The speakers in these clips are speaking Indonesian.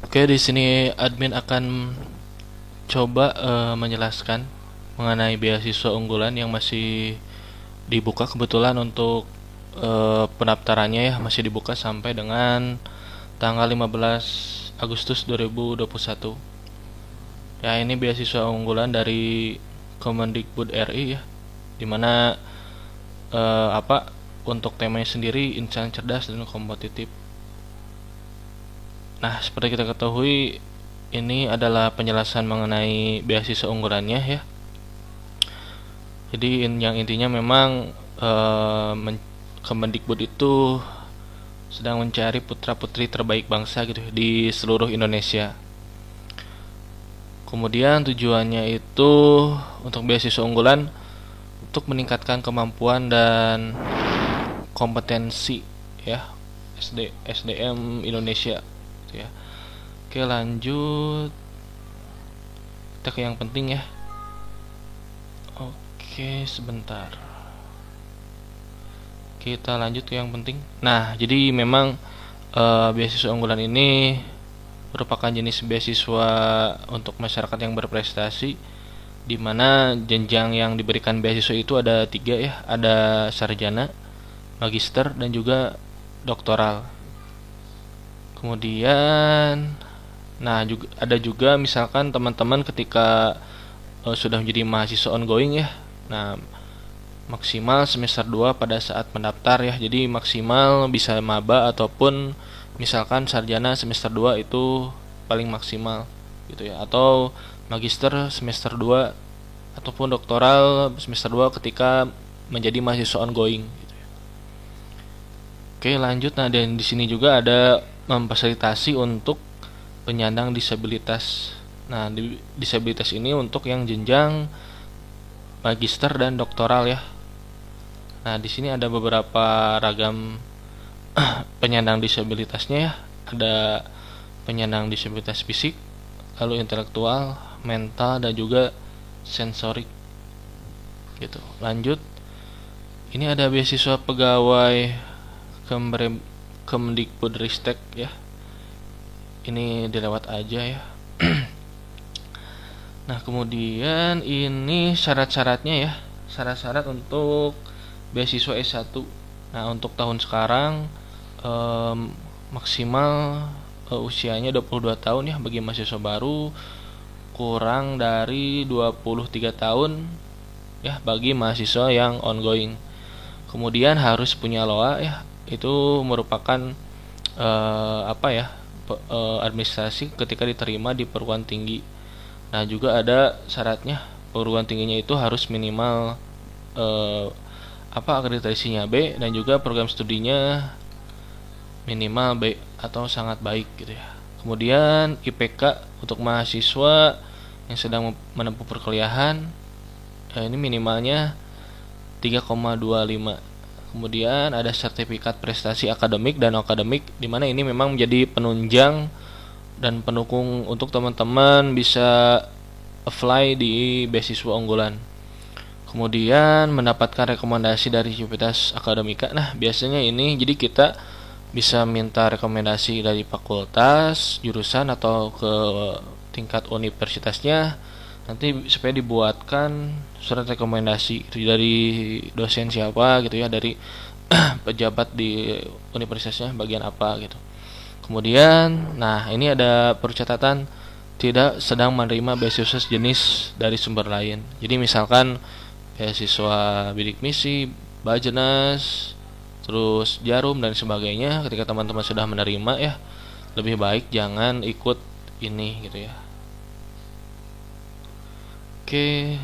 Oke, di sini admin akan coba menjelaskan mengenai beasiswa unggulan yang masih dibuka kebetulan untuk pendaftarannya ya masih dibuka sampai dengan tanggal 15 Agustus 2021. Ya, ini beasiswa unggulan dari Kemendikbud RI ya, dimana untuk temanya sendiri insan cerdas dan kompetitif. Nah, seperti kita ketahui, ini adalah penjelasan mengenai beasiswa unggulannya ya. Jadi yang intinya memang Kemendikbud itu sedang mencari putra-putri terbaik bangsa gitu di seluruh Indonesia. Kemudian tujuannya itu untuk beasiswa unggulan untuk meningkatkan kemampuan dan kompetensi ya SDM Indonesia gitu ya. Oke, lanjut kita ke yang penting ya. Oke, sebentar. Kita lanjut ke yang penting. Nah, jadi memang beasiswa unggulan ini merupakan jenis beasiswa untuk masyarakat yang berprestasi, di mana jenjang yang diberikan beasiswa itu ada 3 ya, ada sarjana, magister, dan juga doktoral. Kemudian, nah juga ada juga misalkan teman-teman ketika sudah menjadi mahasiswa ongoing ya. Nah, maksimal semester 2 pada saat mendaftar ya. Jadi maksimal bisa maba ataupun misalkan sarjana semester 2 itu paling maksimal gitu ya. Atau magister semester 2 ataupun doktoral semester 2 ketika menjadi mahasiswa ongoing gitu ya. Oke, lanjut. Nah, dan di sini juga ada memfasilitasi untuk penyandang disabilitas. Nah, disabilitas ini untuk yang jenjang magister dan doktoral ya. Nah, di sini ada beberapa ragam penyandang disabilitasnya ya. Ada penyandang disabilitas fisik, lalu intelektual, mental, dan juga sensorik. Gitu. Lanjut. Ini ada beasiswa pegawai Kemendikbudristek ya. Ini dilewat aja ya. Nah, kemudian ini syarat-syaratnya ya. Syarat-syarat untuk beasiswa S1. Nah, untuk tahun sekarang maksimal usianya 22 tahun ya bagi mahasiswa baru, kurang dari 23 tahun ya bagi mahasiswa yang ongoing. Kemudian harus punya LOA ya. Itu merupakan administrasi ketika diterima di perguruan tinggi. Nah, juga ada syaratnya, perguruan tingginya itu harus minimal akreditasinya B, dan juga program studinya minimal B atau sangat baik gitu ya. Kemudian IPK untuk mahasiswa yang sedang menempuh perkuliahan ini minimalnya 3,25. Kemudian ada sertifikat prestasi akademik dan akademik, di mana ini memang menjadi penunjang dan pendukung untuk teman-teman bisa apply di beasiswa unggulan. Kemudian mendapatkan rekomendasi dari Civitas Akademika. Nah, biasanya ini jadi kita bisa minta rekomendasi dari fakultas, jurusan, atau ke tingkat universitasnya nanti supaya dibuatkan surat rekomendasi dari dosen siapa gitu ya, dari pejabat di universitasnya bagian apa gitu. Kemudian, nah ini ada percatatan tidak sedang menerima beasiswa jenis dari sumber lain. Jadi misalkan beasiswa bidik misi, Bajenas, terus Jarum dan sebagainya, ketika teman-teman sudah menerima ya, lebih baik jangan ikut ini gitu ya. Oke,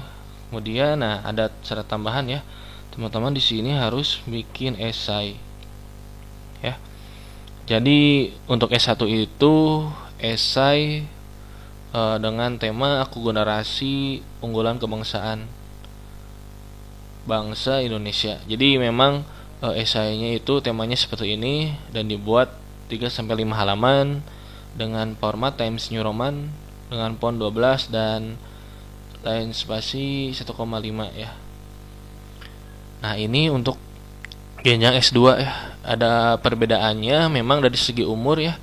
kemudian nah ada syarat tambahan ya. Teman-teman di sini harus bikin esai. Ya. Jadi untuk S1 itu esai dengan tema aku generasi unggulan kebangsaan bangsa Indonesia. Jadi memang esainya itu temanya seperti ini dan dibuat 3-5 halaman dengan format Times New Roman dengan font 12 dan line spasi 1,5 ya. Nah, ini untuk jenjang S2 ya. Ada perbedaannya memang dari segi umur ya.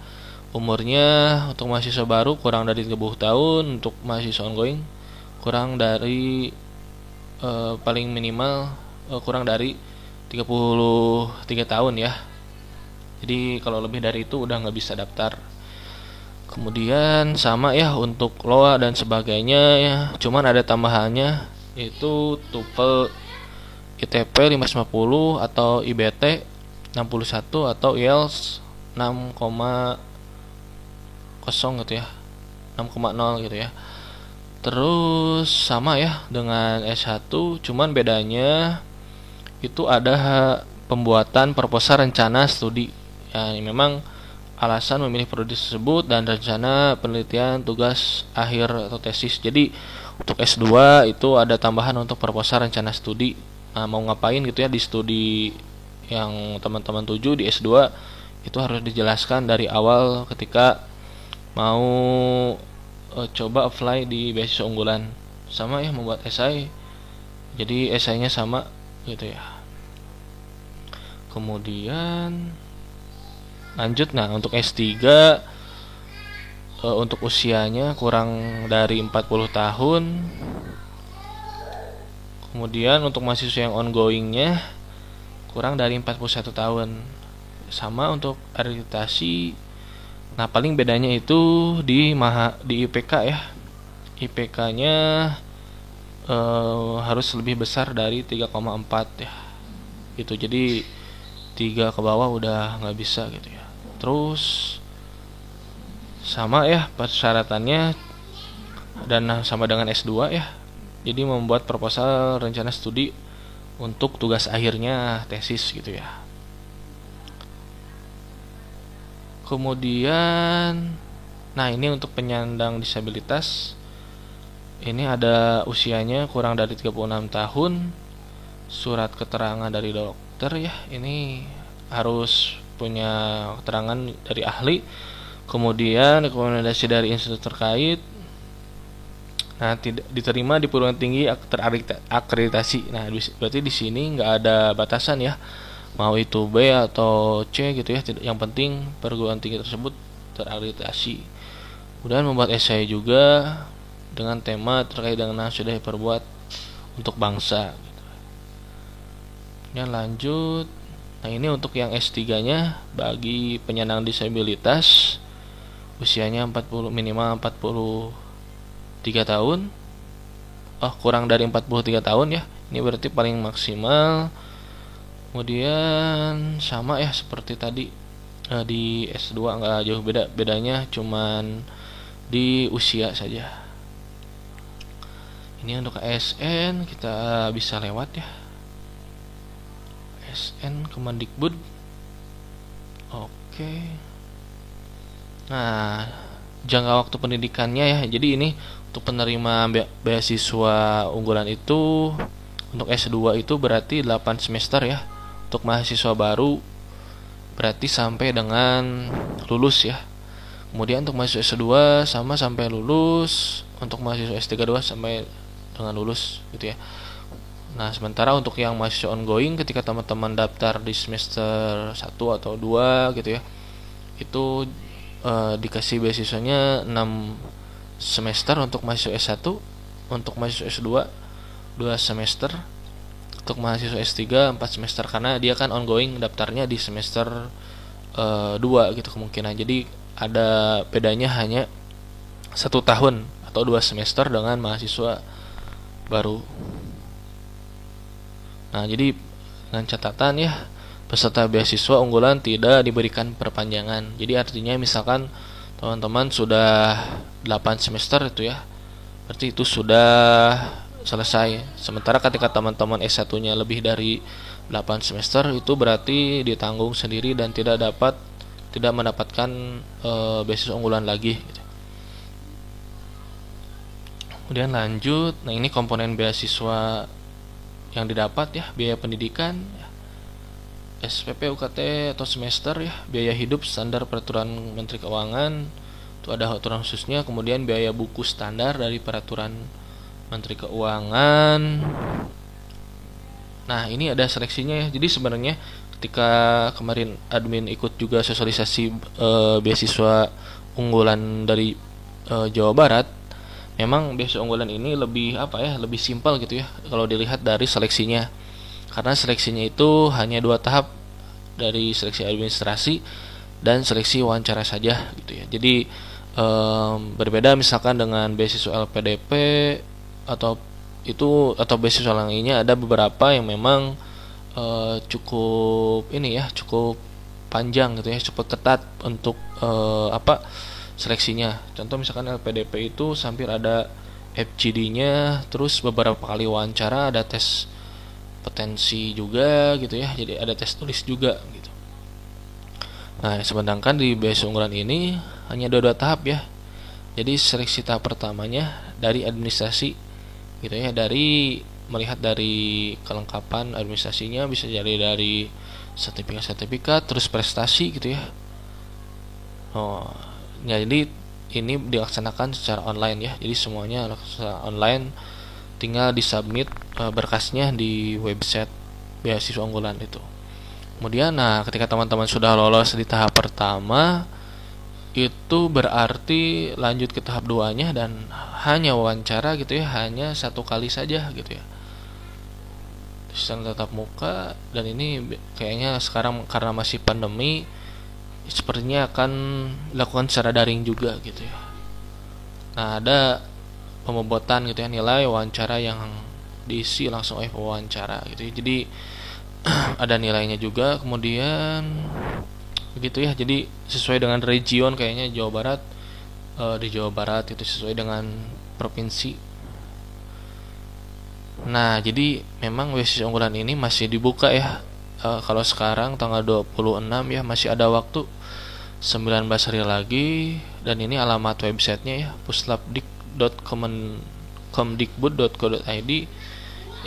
umurnya untuk mahasiswa baru kurang dari 30 tahun, untuk mahasiswa ongoing kurang dari paling minimal kurang dari 33 tahun ya. Jadi kalau lebih dari itu udah nggak bisa daftar. Kemudian sama ya untuk LOA dan sebagainya ya, cuman ada tambahannya yaitu TOEFL ITP 550 atau IBT 61 atau IELTS 6,0 gitu ya, 6,0 gitu ya. Terus sama ya dengan S1, cuman bedanya itu ada pembuatan proposal rencana studi. Ya, memang alasan memilih prodi tersebut dan rencana penelitian tugas akhir atau tesis. Jadi untuk S2 itu ada tambahan untuk proposal rencana studi. Nah, mau ngapain gitu ya di studi yang teman-teman tuju di S2 itu harus dijelaskan dari awal ketika mau coba apply di beasiswa unggulan. Sama ya membuat esai. Jadi esainya sama gitu ya. Kemudian lanjut, nah untuk S3 untuk usianya kurang dari 40 tahun. Kemudian untuk mahasiswa yang ongoingnya kurang dari 41 tahun. Sama untuk akreditasi. Nah paling bedanya itu di IPK ya. IPK-nya harus lebih besar dari 3,4 ya. Gitu, jadi 3 ke bawah udah nggak bisa gitu ya. Terus sama ya persyaratannya dan sama dengan S2 ya. Jadi membuat proposal rencana studi untuk tugas akhirnya tesis gitu ya. Kemudian nah ini untuk penyandang disabilitas ini ada usianya kurang dari 36 tahun, surat keterangan dari dokter ya, ini harus punya keterangan dari ahli, kemudian rekomendasi dari institut terkait. Nah, tidak diterima di perguruan tinggi terakreditasi. Nah, berarti di sini nggak ada batasan ya, mau itu B atau C gitu ya. Yang penting perguruan tinggi tersebut terakreditasi. Kemudian membuat esai juga dengan tema terkait dengan yang sudah diperbuat untuk bangsa. Kemudian lanjut. Nah, ini untuk yang S3-nya bagi penyandang disabilitas usianya minimal 43 tahun. Kurang dari 43 tahun ya. Ini berarti paling maksimal. Kemudian sama ya seperti tadi di S2 nggak jauh beda. Bedanya cuman di usia saja. Ini untuk ASN kita bisa lewat ya. ASN Kemendikbud. Oke. Nah, jangka waktu pendidikannya ya. Jadi ini untuk penerima beasiswa unggulan itu untuk S2 itu berarti 8 semester ya. Untuk mahasiswa baru berarti sampai dengan lulus ya. Kemudian untuk mahasiswa S2 sama sampai lulus. Untuk mahasiswa S3 2 sampai dengan lulus gitu ya. Nah, sementara untuk yang mahasiswa ongoing ketika teman-teman daftar di semester 1 atau 2 gitu ya, itu dikasih beasiswanya 6 semester untuk mahasiswa S1, untuk mahasiswa S2 2 semester, untuk mahasiswa S3 4 semester karena dia kan ongoing daftarnya di semester 2 gitu kemungkinan. Jadi ada bedanya hanya 1 tahun atau 2 semester dengan mahasiswa baru. Nah, jadi dengan catatan ya, peserta beasiswa unggulan tidak diberikan perpanjangan. Jadi artinya misalkan teman-teman sudah 8 semester itu ya, berarti itu sudah selesai. Sementara ketika teman-teman S1-nya lebih dari 8 semester itu berarti ditanggung sendiri dan tidak mendapatkan beasiswa unggulan lagi gitu. Kemudian lanjut, nah ini komponen beasiswa yang didapat ya, biaya pendidikan ya, SPP UKT atau semester ya, biaya hidup standar peraturan Menteri Keuangan itu ada aturan khususnya, kemudian biaya buku standar dari peraturan Menteri Keuangan. Nah, ini ada seleksinya ya. Jadi sebenarnya ketika kemarin admin ikut juga sosialisasi beasiswa unggulan dari Jawa Barat, memang beasiswa unggulan ini lebih apa ya, lebih simpel gitu ya kalau dilihat dari seleksinya. Karena seleksinya itu hanya 2 tahap, dari seleksi administrasi dan seleksi wawancara saja gitu ya. Jadi berbeda misalkan dengan beasiswa LPDP atau beasiswa lainnya, ada beberapa yang memang cukup ini ya, cukup panjang gitu ya, cukup ketat untuk seleksinya. Contoh misalkan LPDP itu hampir ada FGD-nya, terus beberapa kali wawancara, ada tes potensi juga gitu ya, jadi ada tes tulis juga gitu. Nah, sedangkan di beasiswa unggulan ini hanya dua tahap ya. Jadi seleksi tahap pertamanya dari administrasi gitu ya, dari melihat dari kelengkapan administrasinya, bisa jadi dari sertifikat, terus prestasi gitu ya. Jadi ini dilaksanakan secara online ya. Jadi semuanya secara online, tinggal disubmit berkasnya di website beasiswa unggulan itu. Kemudian ketika teman-teman sudah lolos di tahap pertama, itu berarti lanjut ke tahap 2-nya dan hanya wawancara gitu ya, hanya 1 kali saja gitu ya. Sistem tatap muka, dan ini kayaknya sekarang karena masih pandemi sepertinya akan dilakukan secara daring juga gitu ya. Nah, ada pembobotan gitu ya, nilai wawancara yang diisi langsung oleh pewawancara gitu ya. Jadi ada nilainya juga. Kemudian begitu ya, jadi sesuai dengan region, kayaknya Jawa Barat, di Jawa Barat itu sesuai dengan provinsi. Nah, jadi memang beasiswa unggulan ini masih dibuka ya. Kalau sekarang tanggal 26 ya, masih ada waktu 19 hari lagi. Dan ini alamat websitenya ya, puslapdik.kemdikbud.go.id.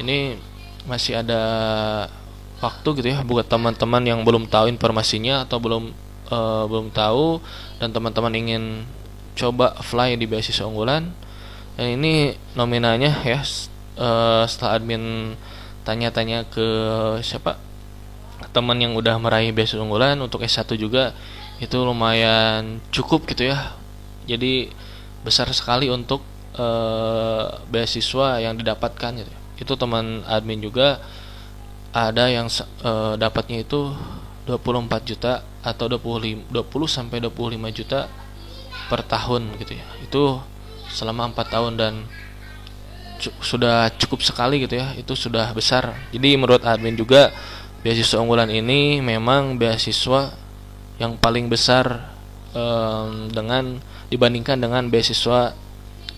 Ini masih ada waktu gitu ya buat teman-teman yang belum tahu informasinya atau belum tahu, dan teman-teman ingin coba apply di beasiswa unggulan. Dan ini nominalnya ya, setelah admin tanya-tanya ke teman yang udah meraih beasiswa unggulan untuk S1 juga, itu lumayan cukup gitu ya. Jadi besar sekali untuk beasiswa yang didapatkan gitu. Itu teman admin juga ada yang dapatnya itu 24 juta atau 20 sampai 25 juta per tahun gitu ya. Itu selama 4 tahun, dan sudah cukup sekali gitu ya. Itu sudah besar. Jadi menurut admin juga, beasiswa unggulan ini memang beasiswa yang paling besar dibandingkan dengan beasiswa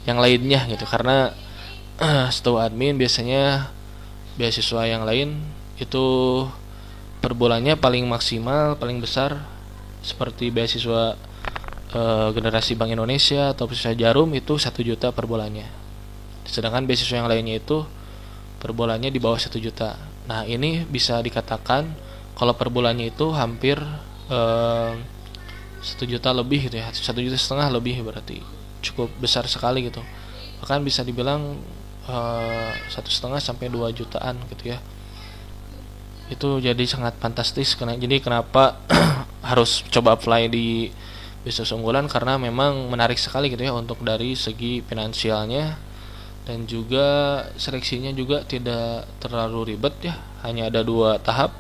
yang lainnya gitu. Karena setahu admin biasanya beasiswa yang lain itu per bulannya paling maksimal, paling besar, seperti beasiswa generasi Bank Indonesia atau beasiswa Jarum, itu 1 juta per bulannya. Sedangkan beasiswa yang lainnya itu per bulannya di bawah 1 juta. Nah, ini bisa dikatakan kalau per bulannya itu hampir 1 juta lebih gitu ya, 1,5 juta lebih, berarti cukup besar sekali gitu. Bahkan bisa dibilang 1,5 sampai 2 jutaan gitu ya. Itu jadi sangat fantastis. Jadi kenapa harus coba apply di beasiswa unggulan, karena memang menarik sekali gitu ya untuk dari segi finansialnya. Dan juga seleksinya juga tidak terlalu ribet ya, hanya ada 2 tahap,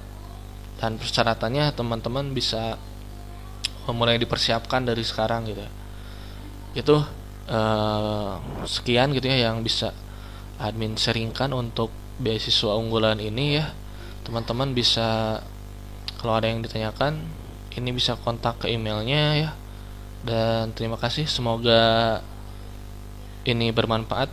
dan persyaratannya teman-teman bisa mulai dipersiapkan dari sekarang gitu. Itu sekian gitu ya yang bisa admin sharingkan untuk beasiswa unggulan ini ya. Teman-teman bisa, kalau ada yang ditanyakan, ini bisa kontak ke emailnya ya. Dan terima kasih, semoga ini bermanfaat.